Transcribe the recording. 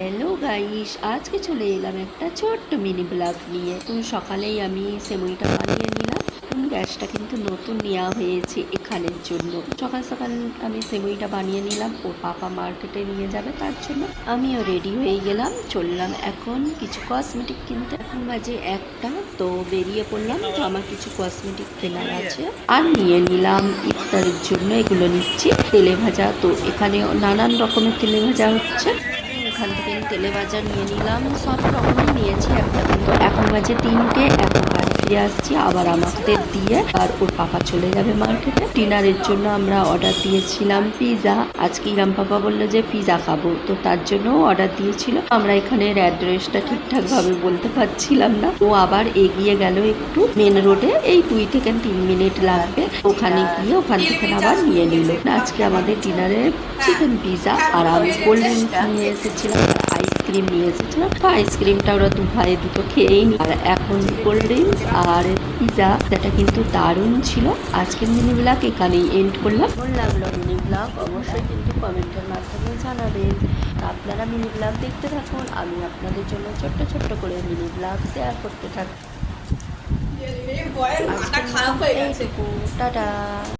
Hello guys, আজকে চলে এলাম একটা ছোট্ট মিনি ব্লগ নিয়ে। সকালেই আমি সেমুইটা বানিয়ে নিলাম। গ্যাসটা কিন্তু নতুন নেওয়া হয়েছে এখানের জন্য। সকাল সকাল আমি সেমুইটা বানিয়ে নিলাম। ওর পাপা মার্কেটে নিয়ে যাবে, তার জন্য আমিও রেডি হয়ে গেলাম। চললাম এখন কিছু কসমেটিক কিনতে। এখন বাজে 1টা, তো বেরিয়ে পড়লাম। তো আমার কিছু কসমেটিক কেনার আছে, আর নিয়ে নিলাম ইফতারের জন্য। এগুলো নিচ্ছি তেলে ভাজা। তো এখানে নানান রকমের তেলে ভাজা হচ্ছে। এখান থেকে তেলে ভাজা নিয়ে নিলাম, সব রকমই নিয়েছি একটা, কিন্তু এখন বাজে 3টে। এখন বাড়ি ফিরে আসছি আবার আমাদের দিয়ে, আর ওর পাপা চলে যাবে মার্কেটে। ডিনারের জন্য আমরা অর্ডার দিয়েছিলাম পিৎজা। আজকে ইরাম পাপা বললো যে পিৎজা খাবো, তো তার জন্য অর্ডার দিয়েছিল। আমরা এখানের অ্যাড্রেসটা ঠিকঠাক ভাবে বলতে পারছিলাম না। ও আবার এগিয়ে গেল একটু মেন রোডে, এই 2 থেকে 3 মিনিট লাগবে। ওখানে গিয়ে ওখান থেকে আবার নিয়ে নিল। আজকে আমাদের ডিনারে চিকেন পিৎজা, আর আমি কোল্ড ড্রিঙ্কস নিয়ে এসেছিলাম, আইসক্রিম নিয়ে এসেছিলাম। তো আইসক্রিমটা ওরা দু ভাই দুটো খেয়েই নি। আর এখন কোল্ড ড্রিঙ্কস আর পিৎজা, যেটা কিন্তু দারুণ ছিল। আজকের মিনি ব্লগ এখানেই এন্ড করলাম। কেমন লাগলো মিনি ব্লগ অবশ্যই কিন্তু কমেন্টের মাধ্যমে জানাবেন। আপনারা মিনি ব্লগ দেখতে থাকুন, আমি আপনাদের জন্য ছোট্ট ছোট্ট করে মিনি ব্লগ শেয়ার করতে থাকি। টাটা।